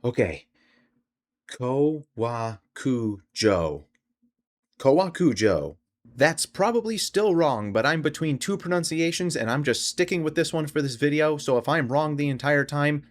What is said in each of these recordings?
Okay, Kowakujo. Kowakujo. That's probably still wrong, but I'm between two pronunciations and I'm just sticking with this one for this video, so if I'm wrong the entire time,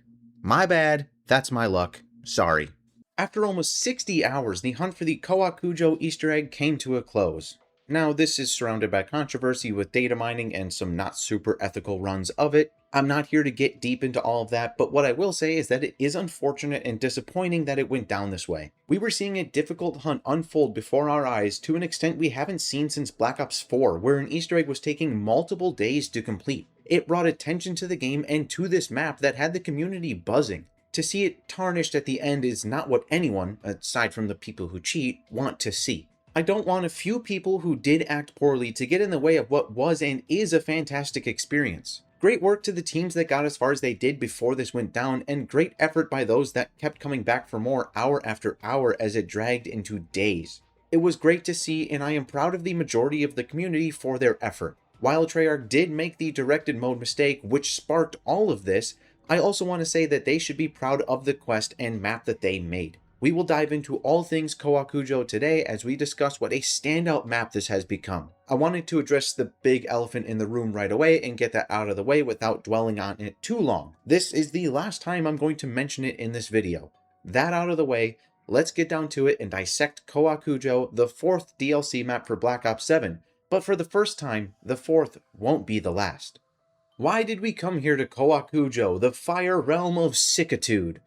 my bad, that's my luck, sorry. After almost 60 hours, the hunt for the Kowakujo Easter egg came to a close. Now, this is surrounded by controversy with data mining and some not super ethical runs of it. I'm not here to get deep into all of that, but what I will say is that it is unfortunate and disappointing that it went down this way. We were seeing a difficult hunt unfold before our eyes to an extent we haven't seen since Black Ops 4, where an Easter egg was taking multiple days to complete. It brought attention to the game and to this map that had the community buzzing. To see it tarnished at the end is not what anyone, aside from the people who cheat, want to see. I don't want a few people who did act poorly to get in the way of what was and is a fantastic experience. Great work to the teams that got as far as they did before this went down, and great effort by those that kept coming back for more hour after hour as it dragged into days. It was great to see, and I am proud of the majority of the community for their effort. While Treyarch did make the directed mode mistake, which sparked all of this, I also want to say that they should be proud of the quest and map that they made. We will dive into all things Kowakujo today as we discuss what a standout map this has become. I wanted to address the big elephant in the room right away and get that out of the way without dwelling on it too long. This is the last time I'm going to mention it in this video. That out of the way, let's get down to it and dissect Kowakujo, the 4th DLC map for Black Ops 7. But for the first time, the 4th won't be the last. Why did we come here to Kowakujo, the fire realm of sickitude?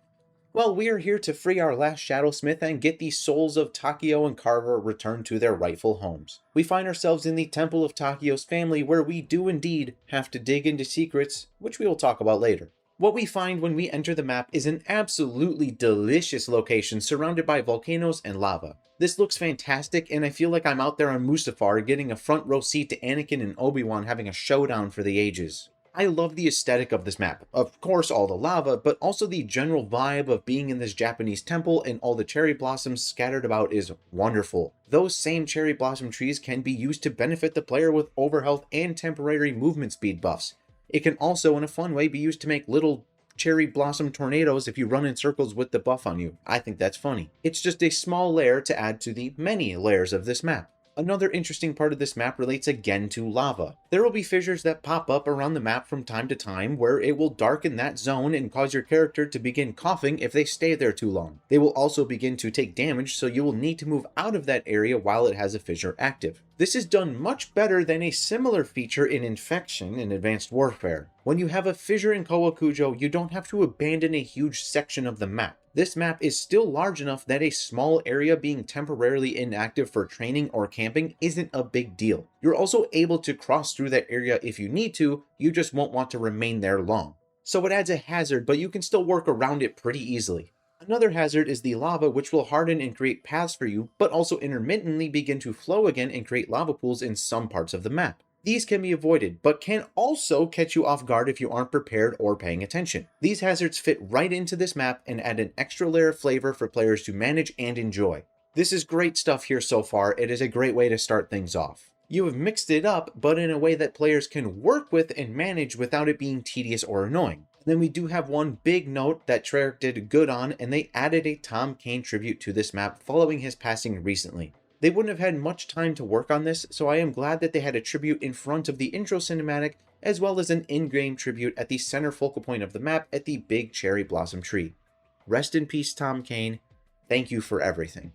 Well, we are here to free our last Shadowsmith and get the souls of Takeo and Carver returned to their rightful homes. We find ourselves in the Temple of Takeo's family, where we do indeed have to dig into secrets, which we will talk about later. What we find when we enter the map is an absolutely delicious location surrounded by volcanoes and lava. This looks fantastic, and I feel like I'm out there on Mustafar getting a front row seat to Anakin and Obi-Wan having a showdown for the ages. I love the aesthetic of this map. Of course, all the lava, but also the general vibe of being in this Japanese temple and all the cherry blossoms scattered about is wonderful. Those same cherry blossom trees can be used to benefit the player with overhealth and temporary movement speed buffs. It can also, in a fun way, be used to make little cherry blossom tornadoes if you run in circles with the buff on you. I think that's funny. It's just a small layer to add to the many layers of this map. Another interesting part of this map relates again to lava. There will be fissures that pop up around the map from time to time where it will darken that zone and cause your character to begin coughing if they stay there too long. They will also begin to take damage, so you will need to move out of that area while it has a fissure active. This is done much better than a similar feature in Infection in Advanced Warfare. When you have a fissure in Kowakujo, you don't have to abandon a huge section of the map. This map is still large enough that a small area being temporarily inactive for training or camping isn't a big deal. You're also able to cross through that area if you need to, you just won't want to remain there long. So it adds a hazard, but you can still work around it pretty easily. Another hazard is the lava, which will harden and create paths for you, but also intermittently begin to flow again and create lava pools in some parts of the map. These can be avoided, but can also catch you off guard if you aren't prepared or paying attention. These hazards fit right into this map and add an extra layer of flavor for players to manage and enjoy. This is great stuff here so far. It is a great way to start things off. You have mixed it up, but in a way that players can work with and manage without it being tedious or annoying. Then we do have one big note that Treyarch did good on, and they added a Tom Kane tribute to this map following his passing recently. They wouldn't have had much time to work on this, so I am glad that they had a tribute in front of the intro cinematic, as well as an in-game tribute at the center focal point of the map at the big cherry blossom tree. Rest in peace, Tom Kane. Thank you for everything.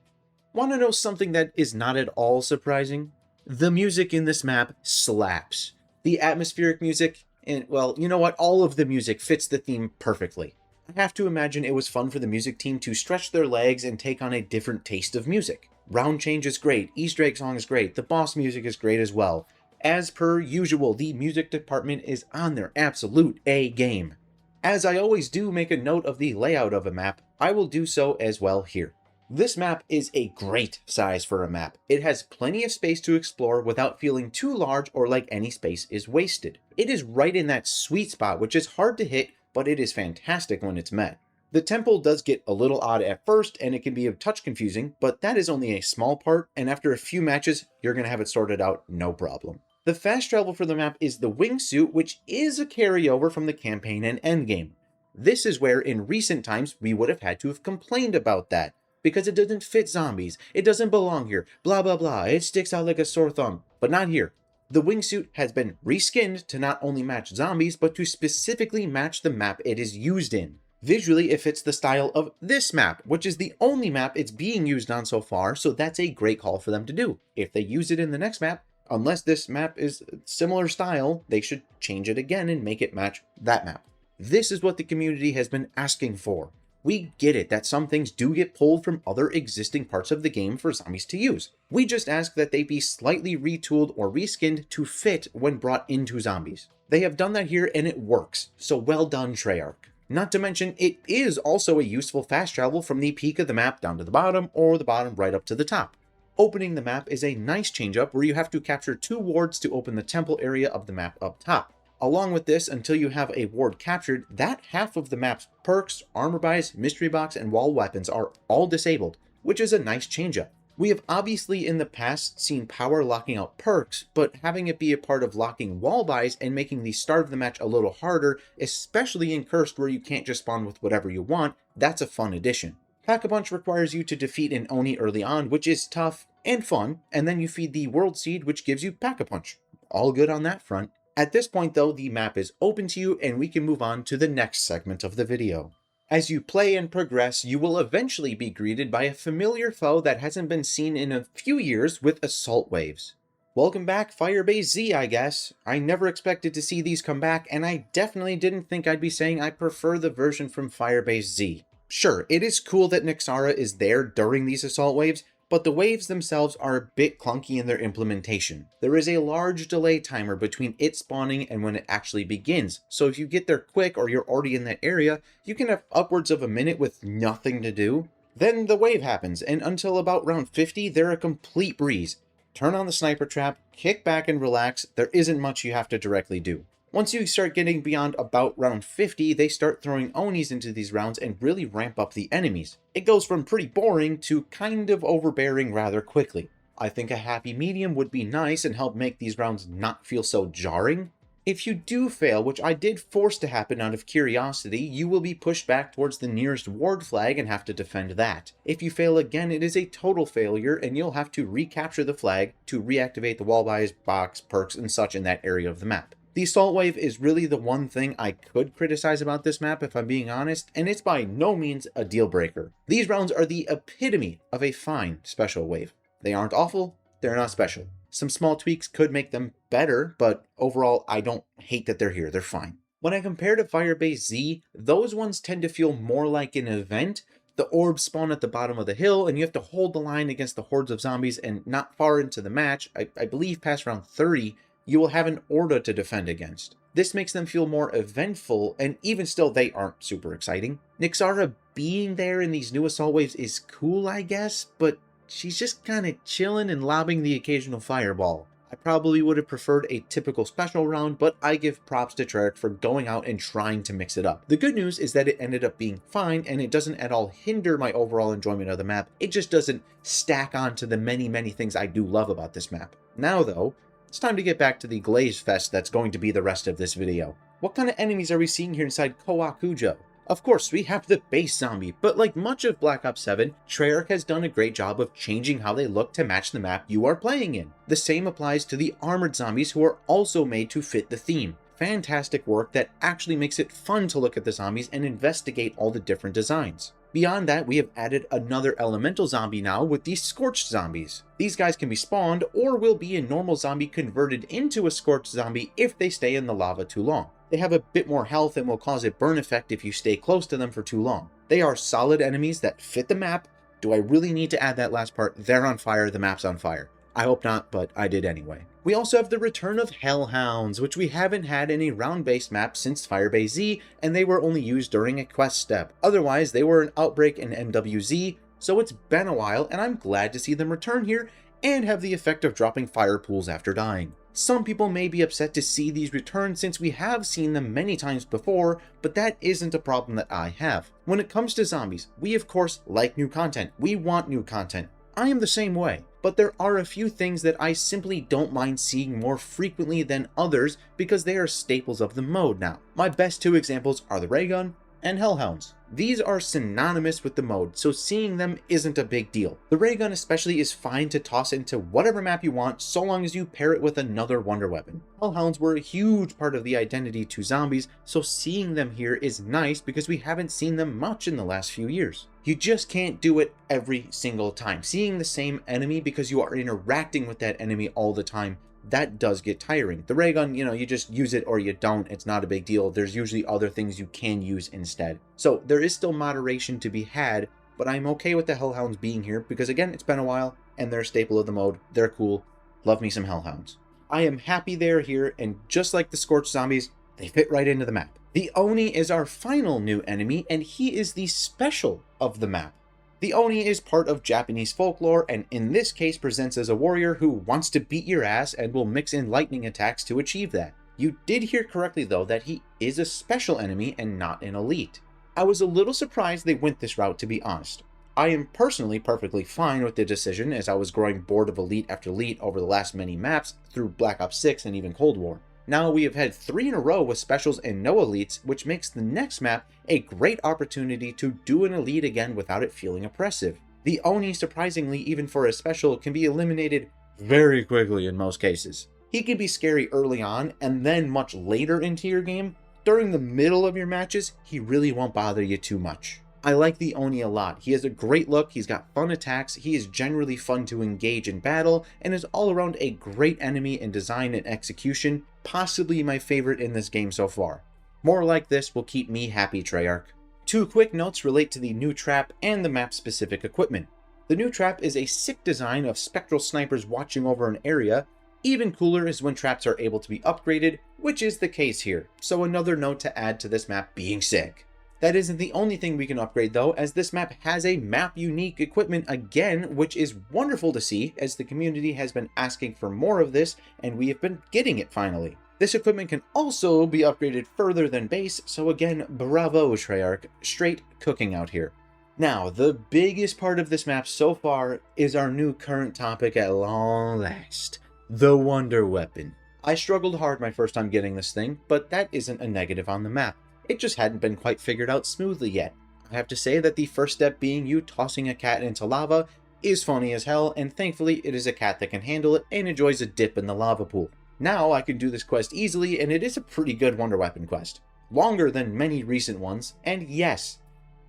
Want to know something that is not at all surprising? The music in this map slaps. The atmospheric music, and well, you know what? All of the music fits the theme perfectly. I have to imagine it was fun for the music team to stretch their legs and take on a different taste of music. Round change is great, Easter egg song is great, the boss music is great as well. As per usual, the music department is on their absolute A game. As I always do make a note of the layout of a map, I will do so as well here. This map is a great size for a map. It has plenty of space to explore without feeling too large or like any space is wasted. It is right in that sweet spot, which is hard to hit, but it is fantastic when it's met. The temple does get a little odd at first, and it can be a touch confusing, but that is only a small part, and after a few matches, you're going to have it sorted out no problem. The fast travel for the map is the wingsuit, which is a carryover from the campaign and endgame. This is where in recent times we would have had to have complained about that, because it doesn't fit zombies, it doesn't belong here, blah blah blah, it sticks out like a sore thumb. But not here. The wingsuit has been reskinned to not only match zombies, but to specifically match the map it is used in. Visually, it fits the style of this map, which is the only map it's being used on so far, so that's a great call for them to do. If they use it in the next map, unless this map is similar style, they should change it again and make it match that map. This is what the community has been asking for. We get it that some things do get pulled from other existing parts of the game for zombies to use. We just ask that they be slightly retooled or reskinned to fit when brought into zombies. They have done that here and it works, so well done, Treyarch. Not to mention, it is also a useful fast travel from the peak of the map down to the bottom, or the bottom right up to the top. Opening the map is a nice change-up where you have to capture 2 wards to open the temple area of the map up top. Along with this, until you have a ward captured, that half of the map's perks, armor buys, mystery box, and wall weapons are all disabled, which is a nice change-up. We have obviously in the past seen power locking out perks, but having it be a part of locking wall buys and making the start of the match a little harder, especially in Cursed where you can't just spawn with whatever you want, that's a fun addition. Pack-a-Punch requires you to defeat an Oni early on, which is tough and fun, and then you feed the World Seed, which gives you Pack-a-Punch. All good on that front. At this point though, the map is open to you and we can move on to the next segment of the video. As you play and progress, you will eventually be greeted by a familiar foe that hasn't been seen in a few years with assault waves. Welcome back, Firebase Z, I guess. I never expected to see these come back, and I definitely didn't think I'd be saying I prefer the version from Firebase Z. Sure, it is cool that Nyxara is there during these assault waves, but the waves themselves are a bit clunky in their implementation. There is a large delay timer between it spawning and when it actually begins, so if you get there quick or you're already in that area, you can have upwards of a minute with nothing to do. Then the wave happens, and until about round 50, they're a complete breeze. Turn on the sniper trap, kick back and relax, there isn't much you have to directly do. Once you start getting beyond about round 50, they start throwing Onis into these rounds and really ramp up the enemies. It goes from pretty boring to kind of overbearing rather quickly. I think a happy medium would be nice and help make these rounds not feel so jarring. If you do fail, which I did force to happen out of curiosity, you will be pushed back towards the nearest ward flag and have to defend that. If you fail again, it is a total failure and you'll have to recapture the flag to reactivate the wall buys, box, perks, and such in that area of the map. The assault wave is really the one thing I could criticize about this map if I'm being honest, and it's by no means a deal breaker. These rounds are the epitome of a fine special wave. They aren't awful, they're not special. Some small tweaks could make them better, but overall I don't hate that they're here, they're fine. When I compare to Firebase Z, those ones tend to feel more like an event. The orbs spawn at the bottom of the hill and you have to hold the line against the hordes of zombies, and not far into the match, I believe past round 30, you will have an Orda to defend against. This makes them feel more eventful, and even still they aren't super exciting. Nyxara being there in these new assault waves is cool, I guess, but she's just kinda chilling and lobbing the occasional fireball. I probably would have preferred a typical special round, but I give props to Treyarch for going out and trying to mix it up. The good news is that it ended up being fine, and it doesn't at all hinder my overall enjoyment of the map. It just doesn't stack on to the many things I do love about this map. Now though, it's time to get back to the glaze fest that's going to be the rest of this video. What kind of enemies are we seeing here inside Kowakujo? Of course, we have the base zombie, but like much of Black Ops 7, Treyarch has done a great job of changing how they look to match the map you are playing in. The same applies to the armored zombies, who are also made to fit the theme. Fantastic work that actually makes it fun to look at the zombies and investigate all the different designs. Beyond that, we have added another elemental zombie now with the Scorched zombies. These guys can be spawned or will be a normal zombie converted into a Scorched zombie if they stay in the lava too long. They have a bit more health and will cause a burn effect if you stay close to them for too long. They are solid enemies that fit the map. Do I really need to add that last part? They're on fire, the map's on fire. I hope not, but I did anyway. We also have the return of Hellhounds, which we haven't had in a round-based map since Firebase Z, and they were only used during a quest step. Otherwise, they were an Outbreak in MWZ, so it's been a while, and I'm glad to see them return here and have the effect of dropping fire pools after dying. Some people may be upset to see these return since we have seen them many times before, but that isn't a problem that I have. When it comes to zombies, we of course like new content. We want new content. I am the same way, but there are a few things that I simply don't mind seeing more frequently than others because they are staples of the mode now. My best 2 examples are the ray gun and hellhounds. These are synonymous with the mode, so seeing them isn't a big deal. The ray gun especially is fine to toss into whatever map you want, so long as you pair it with another wonder weapon. Hellhounds were a huge part of the identity to zombies, so seeing them here is nice because we haven't seen them much in the last few years. You just can't do it every single time. Seeing the same enemy because you are interacting with that enemy all the time, that does get tiring. The ray gun, you just use it or you don't. It's not a big deal. There's usually other things you can use instead. So there is still moderation to be had, but I'm okay with the hellhounds being here because, again, it's been a while and they're a staple of the mode. They're cool. Love me some hellhounds. I am happy they're here, and just like the scorched zombies, they fit right into the map. The Oni is our final new enemy, and he is the special of the map. The Oni is part of Japanese folklore, and in this case presents as a warrior who wants to beat your ass and will mix in lightning attacks to achieve that. You did hear correctly though that he is a special enemy and not an elite. I was a little surprised they went this route, to be honest. I am personally perfectly fine with the decision, as I was growing bored of elite after elite over the last many maps through Black Ops 6 and even Cold War. Now we have had 3 in a row with specials and no elites, which makes the next map a great opportunity to do an elite again without it feeling oppressive. The Oni, surprisingly, even for a special, can be eliminated very quickly in most cases. He can be scary early on, and then much later into your game, during the middle of your matches, he really won't bother you too much. I like the Oni a lot. He has a great look, he's got fun attacks, he is generally fun to engage in battle, and is all around a great enemy in design and execution, possibly my favorite in this game so far. More like this will keep me happy, Treyarch. 2 quick notes relate to the new trap and the map-specific equipment. The new trap is a sick design of spectral snipers watching over an area. Even cooler is when traps are able to be upgraded, which is the case here, so another note to add to this map being sick. That isn't the only thing we can upgrade though, as this map has a map-unique equipment again, which is wonderful to see, as the community has been asking for more of this, and we have been getting it finally. This equipment can also be upgraded further than base, so again, bravo Treyarch, straight cooking out here. Now, the biggest part of this map so far is our new current topic at long last, the Wonder Weapon. I struggled hard my first time getting this thing, but that isn't a negative on the map. It just hadn't been quite figured out smoothly yet. I have to say that the first step being you tossing a cat into lava is funny as hell, and thankfully it is a cat that can handle it and enjoys a dip in the lava pool. Now I can do this quest easily, and it is a pretty good Wonder Weapon quest. Longer than many recent ones, and yes,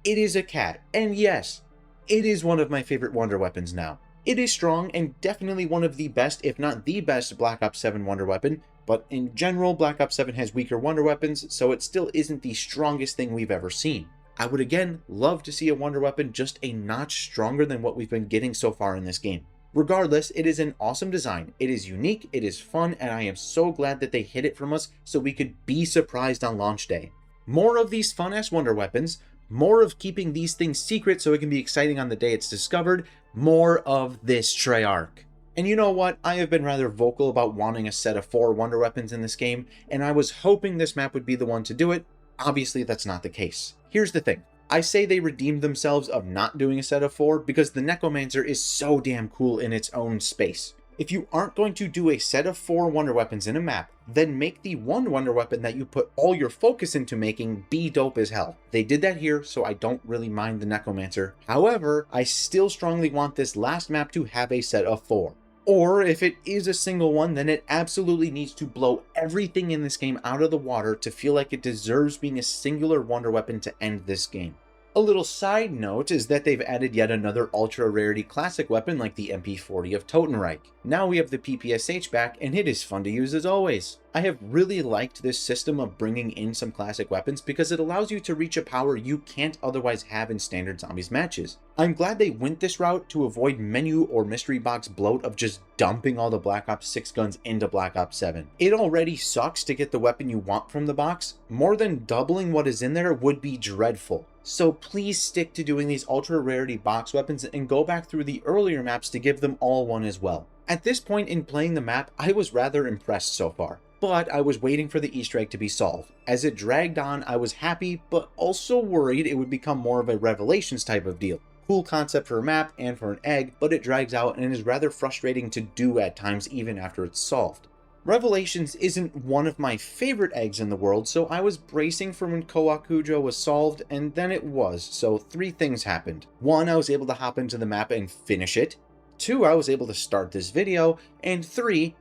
it is a cat, and yes, it is one of my favorite Wonder Weapons now. It is strong and definitely one of the best, if not the best, Black Ops 7 Wonder Weapon, but in general, Black Ops 7 has weaker Wonder Weapons, so it still isn't the strongest thing we've ever seen. I would again love to see a Wonder Weapon just a notch stronger than what we've been getting so far in this game. Regardless, it is an awesome design, it is unique, it is fun, and I am so glad that they hid it from us so we could be surprised on launch day. More of these fun-ass Wonder Weapons, more of keeping these things secret so it can be exciting on the day it's discovered, more of this Treyarch. And you know what, I have been rather vocal about wanting a set of 4 Wonder Weapons in this game, and I was hoping this map would be the one to do it. Obviously that's not the case. Here's the thing, I say they redeemed themselves of not doing a set of 4 because the Necromancer is so damn cool in its own space. If you aren't going to do a set of 4 Wonder Weapons in a map, then make the one Wonder Weapon that you put all your focus into making be dope as hell. They did that here, so I don't really mind the Necromancer. However, I still strongly want this last map to have a set of 4. Or if it is a single one, then it absolutely needs to blow everything in this game out of the water to feel like it deserves being a singular Wonder Weapon to end this game. A little side note is that they've added yet another ultra rarity classic weapon like the MP40 of Totenreich. Now we have the PPSH back, and it is fun to use as always. I have really liked this system of bringing in some classic weapons because it allows you to reach a power you can't otherwise have in standard zombies matches. I'm glad they went this route to avoid menu or mystery box bloat of just dumping all the Black Ops 6 guns into Black Ops 7. It already sucks to get the weapon you want from the box. More than doubling what is in there would be dreadful. So please stick to doing these ultra rarity box weapons and go back through the earlier maps to give them all one as well. At this point in playing the map, I was rather impressed so far, but I was waiting for the Easter egg to be solved. As it dragged on, I was happy, but also worried it would become more of a Revelations type of deal. Cool concept for a map and for an egg, but it drags out and is rather frustrating to do at times even after it's solved. Revelations isn't one of my favorite eggs in the world, so I was bracing for when Kowakujo was solved, and then it was, so 3 things happened. 1, I was able to hop into the map and finish it. 2, I was able to start this video, and 3,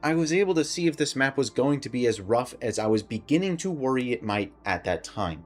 I was able to see if this map was going to be as rough as I was beginning to worry it might at that time.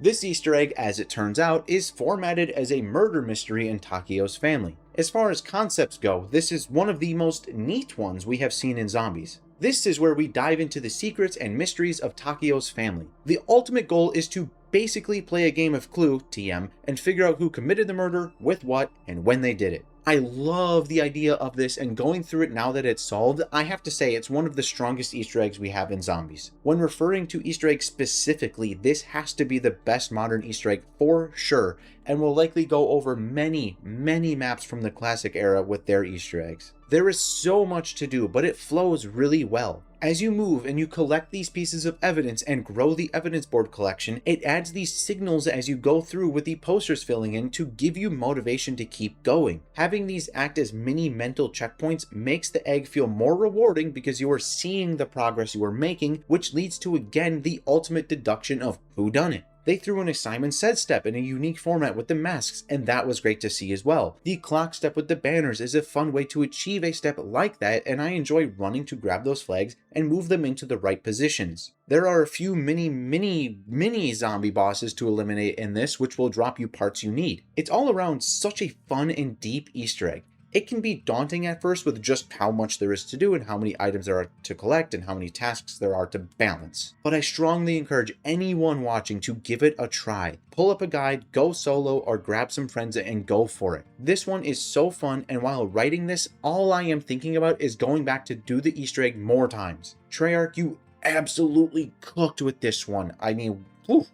This Easter egg, as it turns out, is formatted as a murder mystery in Takio's family. As far as concepts go, this is one of the most neat ones we have seen in Zombies. This is where we dive into the secrets and mysteries of Takio's family. The ultimate goal is to basically play a game of Clue, TM, and figure out who committed the murder, with what, and when they did it. I love the idea of this, and going through it now that it's solved, I have to say it's one of the strongest Easter eggs we have in Zombies. When referring to Easter eggs specifically, this has to be the best modern Easter egg for sure, and will likely go over many maps from the classic era with their Easter eggs. There is so much to do, but it flows really well. As you move and you collect these pieces of evidence and grow the evidence board collection, it adds these signals as you go through with the posters filling in to give you motivation to keep going. Having these act as mini mental checkpoints makes the egg feel more rewarding because you are seeing the progress you are making, which leads to again the ultimate deduction of whodunit. They threw in a Simon Said step in a unique format with the masks, and that was great to see as well. The clock step with the banners is a fun way to achieve a step like that, and I enjoy running to grab those flags and move them into the right positions. There are a few mini zombie bosses to eliminate in this, which will drop you parts you need. It's all around such a fun and deep Easter egg. It can be daunting at first with just how much there is to do and how many items there are to collect and how many tasks there are to balance. But I strongly encourage anyone watching to give it a try. Pull up a guide, go solo, or grab some friends and go for it. This one is so fun, and while writing this, all I am thinking about is going back to do the Easter egg more times. Treyarch, you absolutely cooked with this one. I mean,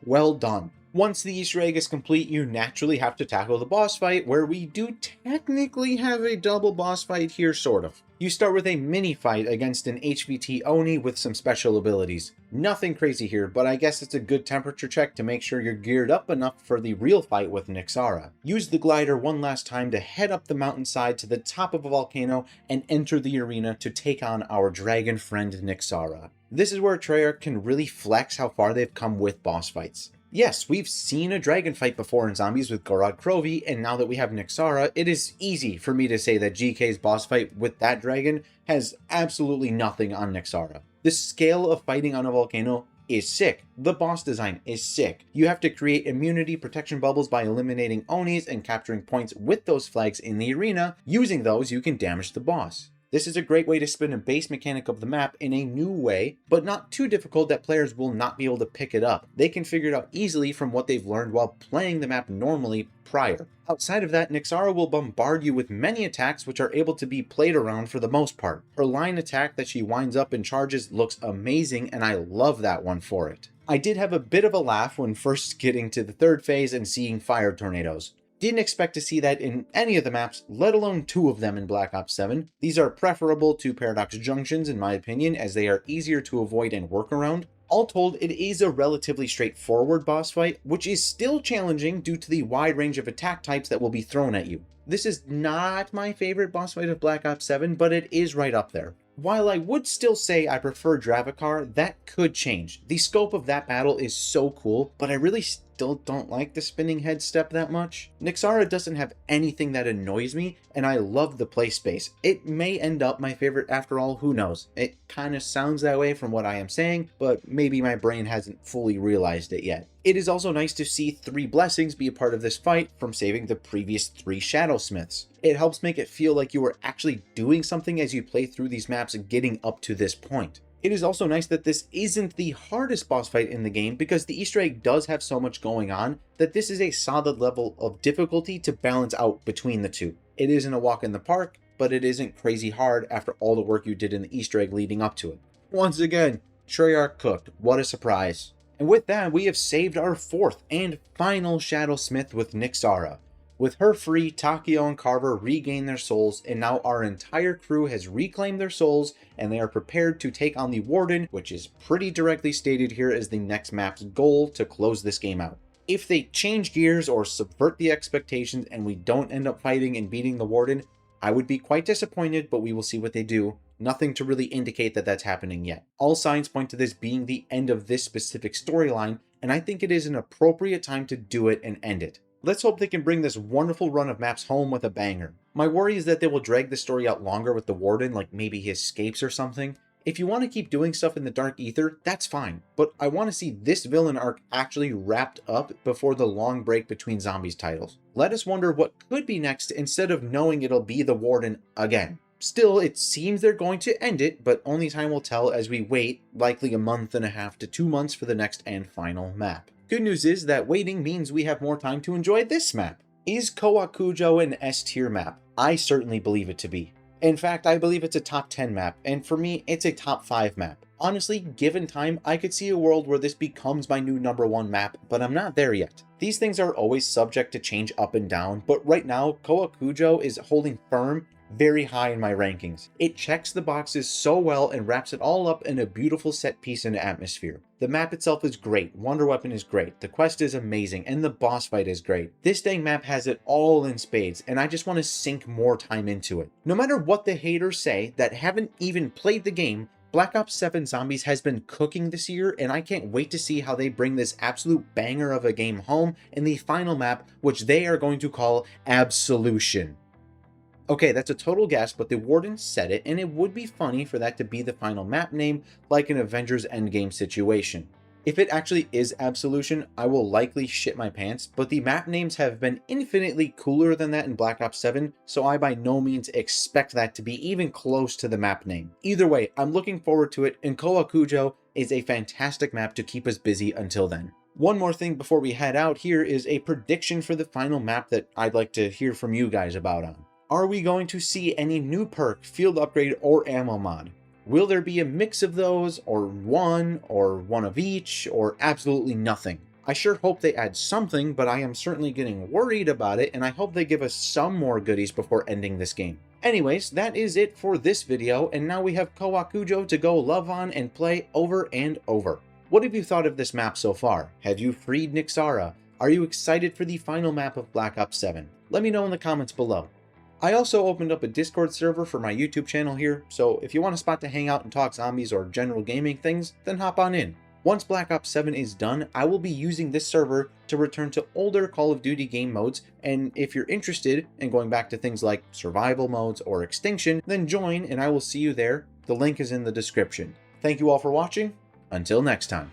well done. Once the Easter egg is complete, you naturally have to tackle the boss fight, where we do technically have a double boss fight here, sort of. You start with a mini fight against an HVT Oni with some special abilities. Nothing crazy here, but I guess it's a good temperature check to make sure you're geared up enough for the real fight with Nyxara. Use the glider one last time to head up the mountainside to the top of a volcano and enter the arena to take on our dragon friend Nyxara. This is where Treyarch can really flex how far they've come with boss fights. Yes, we've seen a dragon fight before in Zombies with Gorod Krovi, and now that we have Nyxara, it is easy for me to say that GK's boss fight with that dragon has absolutely nothing on Nyxara. The scale of fighting on a volcano is sick. The boss design is sick. You have to create immunity protection bubbles by eliminating Onis and capturing points with those flags in the arena. Using those, you can damage the boss. This is a great way to spin a base mechanic of the map in a new way, but not too difficult that players will not be able to pick it up. They can figure it out easily from what they've learned while playing the map normally prior. Outside of that, Nyxara will bombard you with many attacks which are able to be played around for the most part. Her line attack that she winds up and charges looks amazing, and I love that one for it. I did have a bit of a laugh when first getting to the third phase and seeing fire tornadoes. Didn't expect to see that in any of the maps, let alone 2 of them in Black Ops 7. These are preferable to Paradox Junctions in my opinion, as they are easier to avoid and work around. All told, it is a relatively straightforward boss fight, which is still challenging due to the wide range of attack types that will be thrown at you. This is not my favorite boss fight of Black Ops 7, but it is right up there. While I would still say I prefer Dravikar, that could change. The scope of that battle is so cool, but I really still don't like the spinning head step that much. Nyxara doesn't have anything that annoys me, and I love the play space. It may end up my favorite after all, who knows. It kind of sounds that way from what I am saying, but maybe my brain hasn't fully realized it yet. It is also nice to see 3 blessings be a part of this fight from saving the previous 3 Shadowsmiths. It helps make it feel like you are actually doing something as you play through these maps and getting up to this point. It is also nice that this isn't the hardest boss fight in the game, because the Easter egg does have so much going on that this is a solid level of difficulty to balance out between the 2. It isn't a walk in the park, but it isn't crazy hard after all the work you did in the Easter egg leading up to it. Once again, Treyarch cooked. What a surprise. And with that, we have saved our 4th and final Shadowsmith with Nyxara. With her free, Takio and Carver regain their souls, and now our entire crew has reclaimed their souls, and they are prepared to take on the Warden, which is pretty directly stated here as the next map's goal to close this game out. If they change gears or subvert the expectations and we don't end up fighting and beating the Warden, I would be quite disappointed, but we will see what they do. Nothing to really indicate that that's happening yet. All signs point to this being the end of this specific storyline, and I think it is an appropriate time to do it and end it. Let's hope they can bring this wonderful run of maps home with a banger. My worry is that they will drag the story out longer with the Warden, like maybe he escapes or something. If you want to keep doing stuff in the Dark Ether, that's fine, but I want to see this villain arc actually wrapped up before the long break between Zombies titles. Let us wonder what could be next instead of knowing it'll be the Warden again. Still, it seems they're going to end it, but only time will tell as we wait, likely a month and a half to 2 months for the next and final map. Good news is that waiting means we have more time to enjoy this map. Is Kowakujo an S-tier map? I certainly believe it to be. In fact, I believe it's a top 10 map, and for me, it's a top 5 map. Honestly, given time, I could see a world where this becomes my new #1 map, but I'm not there yet. These things are always subject to change up and down, but right now, Kowakujo is holding firm very high in my rankings. It checks the boxes so well and wraps it all up in a beautiful set piece and atmosphere. The map itself is great, Wonder Weapon is great, the quest is amazing, and the boss fight is great. This dang map has it all in spades, and I just want to sink more time into it. No matter what the haters say that haven't even played the game, Black Ops 7 Zombies has been cooking this year, and I can't wait to see how they bring this absolute banger of a game home in the final map, which they are going to call Absolution. Okay, that's a total guess, but the Warden said it, and it would be funny for that to be the final map name, like an Avengers Endgame situation. If it actually is Absolution, I will likely shit my pants, but the map names have been infinitely cooler than that in Black Ops 7, so I by no means expect that to be even close to the map name. Either way, I'm looking forward to it, and Kowakujo is a fantastic map to keep us busy until then. One more thing before we head out here is a prediction for the final map that I'd like to hear from you guys about on. Are we going to see any new perk, field upgrade, or ammo mod? Will there be a mix of those, or one of each, or absolutely nothing? I sure hope they add something, but I am certainly getting worried about it, and I hope they give us some more goodies before ending this game. Anyways, that is it for this video, and now we have Kowakujo to go love on and play over and over. What have you thought of this map so far? Have you freed Nixara? Are you excited for the final map of Black Ops 7? Let me know in the comments below. I also opened up a Discord server for my YouTube channel here, so if you want a spot to hang out and talk zombies or general gaming things, then hop on in. Once Black Ops 7 is done, I will be using this server to return to older Call of Duty game modes, and if you're interested in going back to things like survival modes or extinction, then join and I will see you there. The link is in the description. Thank you all for watching. Until next time.